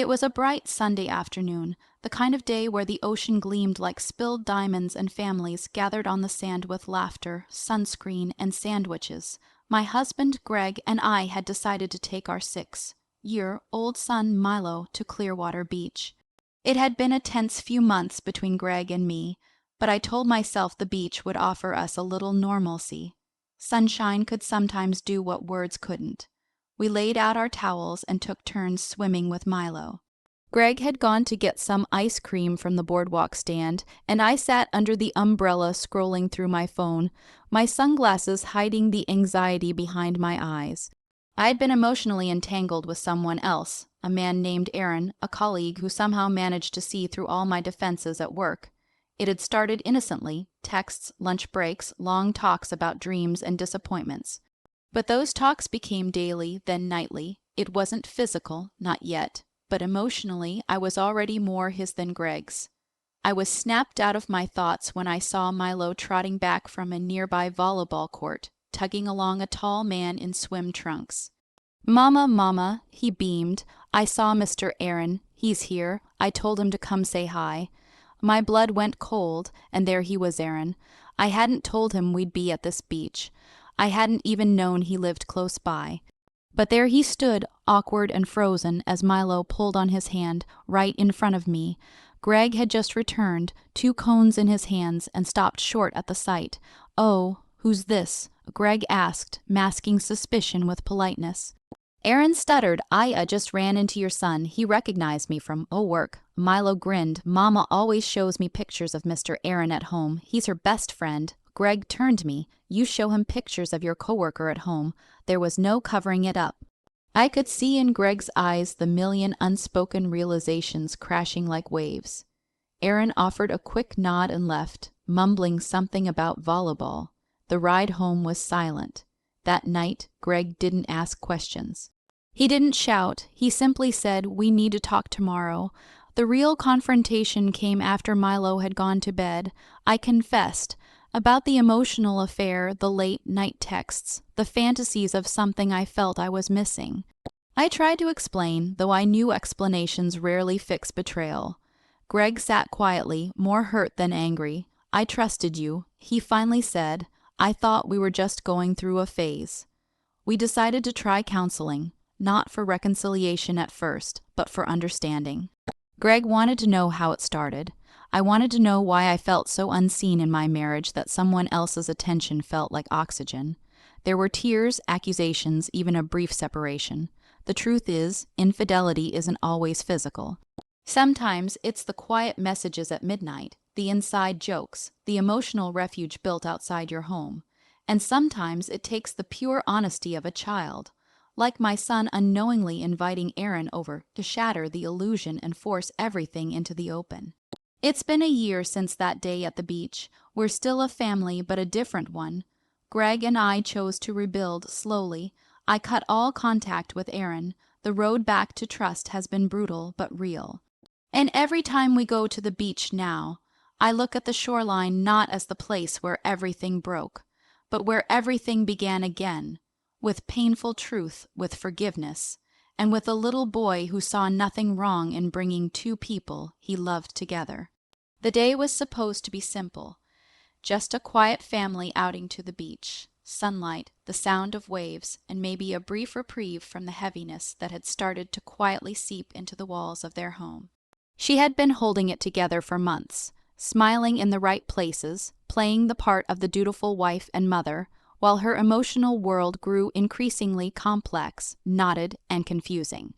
It was a bright Sunday afternoon, the kind of day where the ocean gleamed like spilled diamonds and families gathered on the sand with laughter, sunscreen, and sandwiches. My husband, Greg, and I had decided to take our 6-year-old son, Milo, to Clearwater Beach. It had been a tense few months between Greg and me, but I told myself the beach would offer us a little normalcy. Sunshine could sometimes do what words couldn't. We laid out our towels and took turns swimming with Milo. Greg had gone to get some ice cream from the boardwalk stand, and I sat under the umbrella scrolling through my phone, my sunglasses hiding the anxiety behind my eyes. I'd been emotionally entangled with someone else, a man named Aaron, a colleague who somehow managed to see through all my defenses at work. It had started innocently, texts, lunch breaks, long talks about dreams and disappointments. But those talks became daily, then nightly. It wasn't physical, not yet, but emotionally I was already more his than Greg's. I was snapped out of my thoughts when I saw Milo trotting back from a nearby volleyball court, tugging along a tall man in swim trunks. "Mama, Mama," he beamed. "I saw Mr. Aaron. He's here. I told him to come say hi." My blood went cold, and there he was, Aaron. I hadn't told him we'd be at this beach. I hadn't even known he lived close by. But there he stood, awkward and frozen, as Milo pulled on his hand, right in front of me. Greg had just returned, 2 cones in his hands, and stopped short at the sight. "Oh, who's this?" Greg asked, masking suspicion with politeness. Aaron stuttered. "I just ran into your son. He recognized me from work." Milo grinned. "Mama always shows me pictures of Mr. Aaron at home. He's her best friend." Greg turned me. "You show him pictures of your coworker at home." There was no covering it up. I could see in Greg's eyes the million unspoken realizations crashing like waves. Aaron offered a quick nod and left, mumbling something about volleyball. The ride home was silent. That night, Greg didn't ask questions. He didn't shout. He simply said, "We need to talk tomorrow." The real confrontation came after Milo had gone to bed. I confessed. About the emotional affair, the late-night texts, the fantasies of something I felt I was missing. I tried to explain, though I knew explanations rarely fix betrayal. Greg sat quietly, more hurt than angry. "I trusted you," he finally said. "I thought we were just going through a phase." We decided to try counseling, not for reconciliation at first, but for understanding. Greg wanted to know how it started. I wanted to know why I felt so unseen in my marriage that someone else's attention felt like oxygen. There were tears, accusations, even a brief separation. The truth is, infidelity isn't always physical. Sometimes it's the quiet messages at midnight, the inside jokes, the emotional refuge built outside your home. And sometimes it takes the pure honesty of a child, like my son unknowingly inviting Aaron over to shatter the illusion and force everything into the open. It's been a year since that day at the beach. We're still a family, but a different one. Greg and I chose to rebuild slowly. I cut all contact with Aaron. The road back to trust has been brutal, but real. And every time we go to the beach now, I look at the shoreline not as the place where everything broke, but where everything began again, with painful truth, with forgiveness, and with a little boy who saw nothing wrong in bringing 2 people he loved together. The day was supposed to be simple, just a quiet family outing to the beach, sunlight, the sound of waves, and maybe a brief reprieve from the heaviness that had started to quietly seep into the walls of their home. She had been holding it together for months, smiling in the right places, playing the part of the dutiful wife and mother, while her emotional world grew increasingly complex, knotted, and confusing.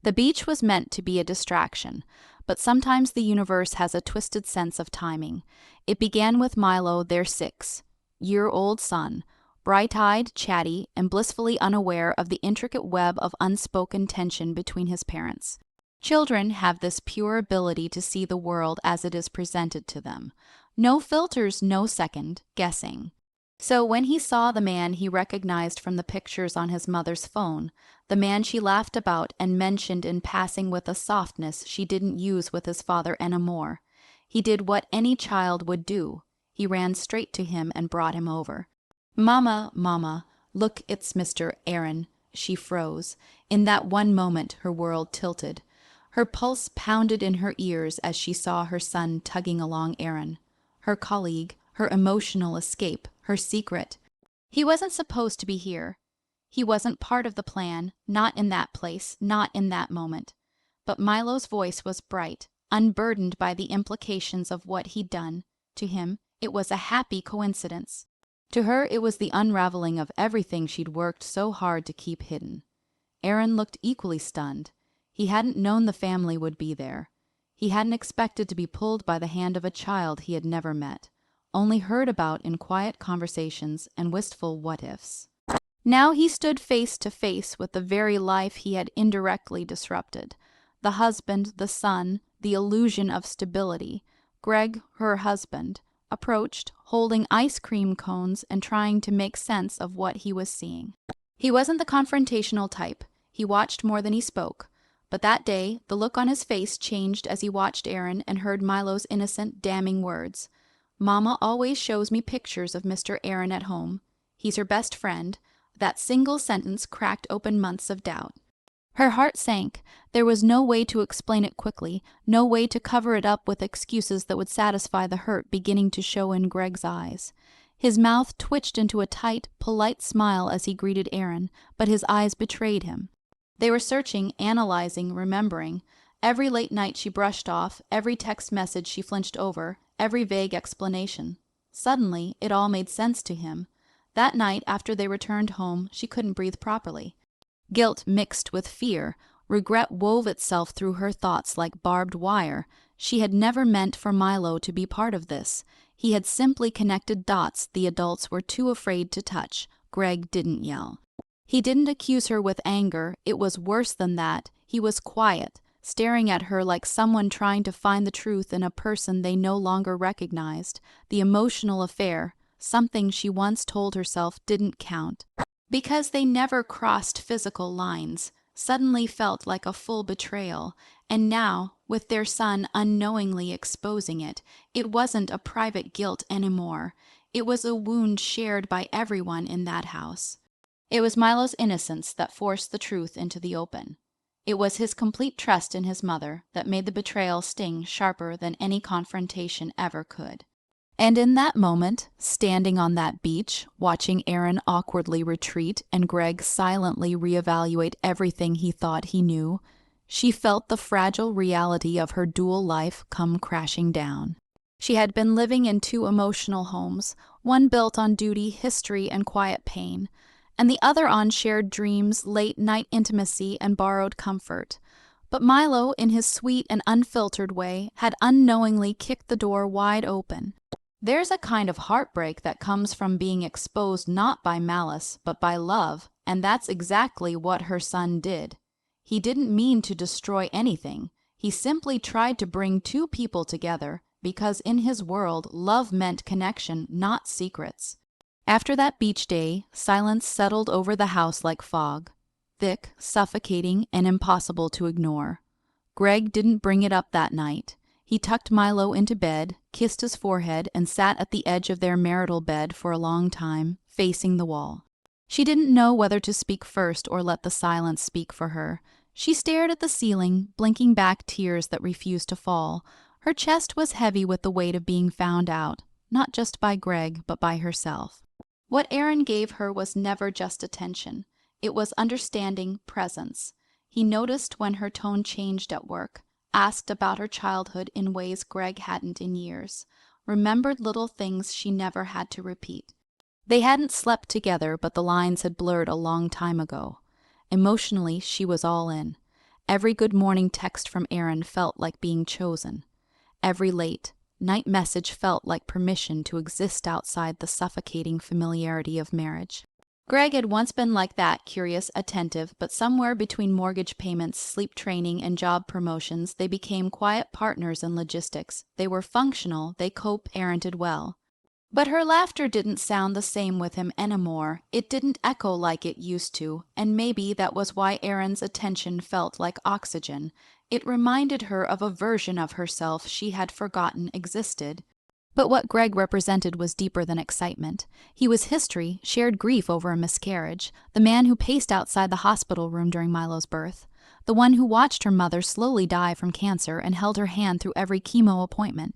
The beach was meant to be a distraction, but sometimes the universe has a twisted sense of timing. It began with Milo, their 6-year-old son, bright-eyed, chatty, and blissfully unaware of the intricate web of unspoken tension between his parents. Children have this pure ability to see the world as it is presented to them. No filters, no second guessing. So when he saw the man he recognized from the pictures on his mother's phone, the man she laughed about and mentioned in passing with a softness she didn't use with his father anymore, he did what any child would do. He ran straight to him and brought him over. "Mama, Mama, look, it's Mr. Aaron." She froze. In that one moment her world tilted. Her pulse pounded in her ears as she saw her son tugging along Aaron. Her colleague, her emotional escape, her secret. He wasn't supposed to be here. He wasn't part of the plan, not in that place, not in that moment. But Milo's voice was bright, unburdened by the implications of what he'd done. To him, it was a happy coincidence. To her, it was the unraveling of everything she'd worked so hard to keep hidden. Aaron looked equally stunned. He hadn't known the family would be there. He hadn't expected to be pulled by the hand of a child he had never met, only heard about in quiet conversations and wistful what-ifs. Now he stood face to face with the very life he had indirectly disrupted. The husband, the son, the illusion of stability. Greg, her husband, approached, holding ice cream cones and trying to make sense of what he was seeing. He wasn't the confrontational type. He watched more than he spoke. But that day, the look on his face changed as he watched Aaron and heard Milo's innocent, damning words. "Mama always shows me pictures of Mr. Aaron at home. He's her best friend." That single sentence cracked open months of doubt. Her heart sank. There was no way to explain it quickly, no way to cover it up with excuses that would satisfy the hurt beginning to show in Greg's eyes. His mouth twitched into a tight, polite smile as he greeted Aaron, but his eyes betrayed him. They were searching, analyzing, remembering. Every late night she brushed off, every text message she flinched over, every vague explanation. Suddenly, it all made sense to him. That night, after they returned home, she couldn't breathe properly. Guilt mixed with fear. Regret wove itself through her thoughts like barbed wire. She had never meant for Milo to be part of this. He had simply connected dots the adults were too afraid to touch. Greg didn't yell. He didn't accuse her with anger. It was worse than that. He was quiet, staring at her like someone trying to find the truth in a person they no longer recognized. The emotional affair, something she once told herself didn't count, because they never crossed physical lines, suddenly felt like a full betrayal. And now, with their son unknowingly exposing it, it wasn't a private guilt anymore. It was a wound shared by everyone in that house. It was Milo's innocence that forced the truth into the open. It was his complete trust in his mother that made the betrayal sting sharper than any confrontation ever could. And in that moment, standing on that beach, watching Aaron awkwardly retreat and Greg silently reevaluate everything he thought he knew, she felt the fragile reality of her dual life come crashing down. She had been living in two emotional homes, one built on duty, history, and quiet pain, and the other on shared dreams, late-night intimacy, and borrowed comfort. But Milo, in his sweet and unfiltered way, had unknowingly kicked the door wide open. There's a kind of heartbreak that comes from being exposed not by malice, but by love, and that's exactly what her son did. He didn't mean to destroy anything. He simply tried to bring two people together, because in his world, love meant connection, not secrets. After that beach day, silence settled over the house like fog, thick, suffocating, and impossible to ignore. Greg didn't bring it up that night. He tucked Milo into bed, kissed his forehead, and sat at the edge of their marital bed for a long time, facing the wall. She didn't know whether to speak first or let the silence speak for her. She stared at the ceiling, blinking back tears that refused to fall. Her chest was heavy with the weight of being found out, not just by Greg, but by herself. What Aaron gave her was never just attention. It was understanding, presence. He noticed when her tone changed at work, asked about her childhood in ways Greg hadn't in years, remembered little things she never had to repeat. They hadn't slept together, but the lines had blurred a long time ago. Emotionally, she was all in. Every good morning text from Aaron felt like being chosen. Every late night message felt like permission to exist outside the suffocating familiarity of marriage. Greg had once been like that, curious, attentive, but somewhere between mortgage payments, sleep training, and job promotions, they became quiet partners in logistics. They were functional, they co-parented well. But her laughter didn't sound the same with him anymore. It didn't echo like it used to, and maybe that was why Aaron's attention felt like oxygen. It reminded her of a version of herself she had forgotten existed. But what Greg represented was deeper than excitement. He was history, shared grief over a miscarriage, the man who paced outside the hospital room during Milo's birth, the one who watched her mother slowly die from cancer and held her hand through every chemo appointment.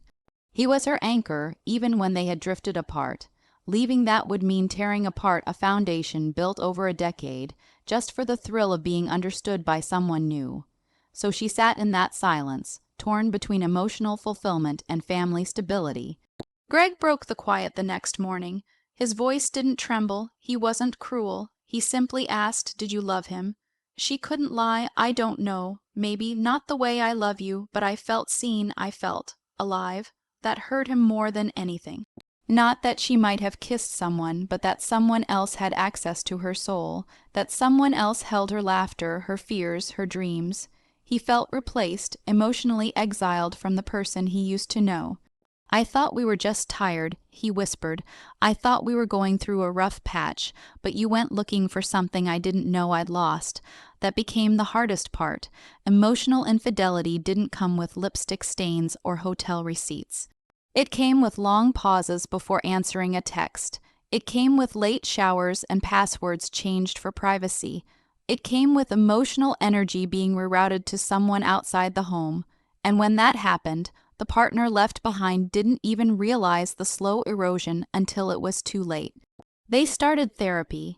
He was her anchor, even when they had drifted apart. Leaving that would mean tearing apart a foundation built over a decade, just for the thrill of being understood by someone new. So she sat in that silence, torn between emotional fulfillment and family stability. Greg broke the quiet the next morning. His voice didn't tremble, he wasn't cruel. He simply asked, "Did you love him?" She couldn't lie. "I don't know. Maybe not the way I love you, but I felt seen, I felt alive." That hurt him more than anything. Not that she might have kissed someone, but that someone else had access to her soul, that someone else held her laughter, her fears, her dreams. He felt replaced, emotionally exiled from the person he used to know. "I thought we were just tired," he whispered. "I thought we were going through a rough patch, but you went looking for something I didn't know I'd lost." That became the hardest part. Emotional infidelity didn't come with lipstick stains or hotel receipts. It came with long pauses before answering a text. It came with late showers and passwords changed for privacy. It came with emotional energy being rerouted to someone outside the home. And when that happened, the partner left behind didn't even realize the slow erosion until it was too late. They started therapy.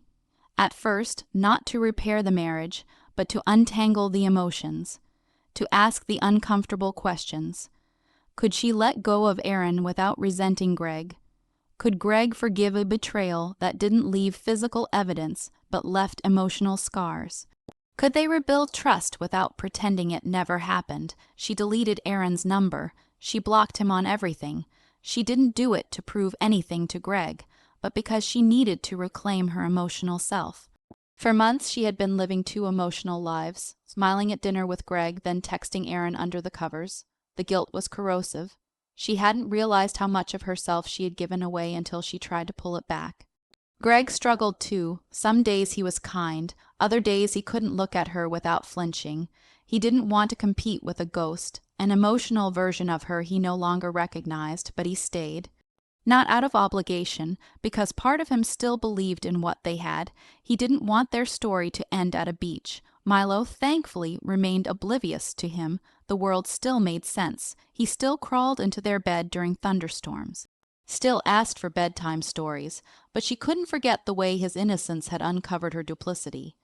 At first, not to repair the marriage, but to untangle the emotions, to ask the uncomfortable questions. Could she let go of Aaron without resenting Greg? Could Greg forgive a betrayal that didn't leave physical evidence but left emotional scars? Could they rebuild trust without pretending it never happened? She deleted Aaron's number. She blocked him on everything. She didn't do it to prove anything to Greg, but because she needed to reclaim her emotional self. For months she had been living two emotional lives, smiling at dinner with Greg, then texting Aaron under the covers. The guilt was corrosive. She hadn't realized how much of herself she had given away until she tried to pull it back. Greg struggled too. Some days he was kind, other days he couldn't look at her without flinching. He didn't want to compete with a ghost, an emotional version of her he no longer recognized, but he stayed. Not out of obligation, because part of him still believed in what they had. He didn't want their story to end at a beach. Milo, thankfully, remained oblivious to him. The world still made sense. He still crawled into their bed during thunderstorms. Still asked for bedtime stories, but she couldn't forget the way his innocence had uncovered her duplicity.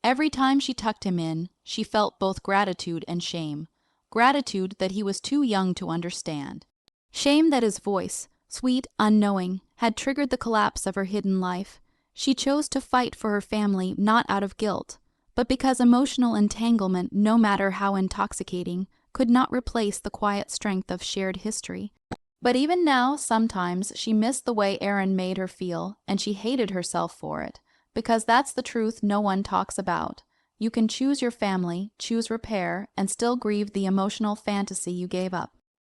Every time she tucked him in, she felt both gratitude and shame. Gratitude that he was too young to understand. Shame that his voice, sweet, unknowing, had triggered the collapse of her hidden life. She chose to fight for her family not out of guilt, but because emotional entanglement, no matter how intoxicating, could not replace the quiet strength of shared history. But even now, sometimes, she missed the way Aaron made her feel, and she hated herself for it, because that's the truth no one talks about. You can choose your family, choose repair, and still grieve the emotional fantasy you gave up.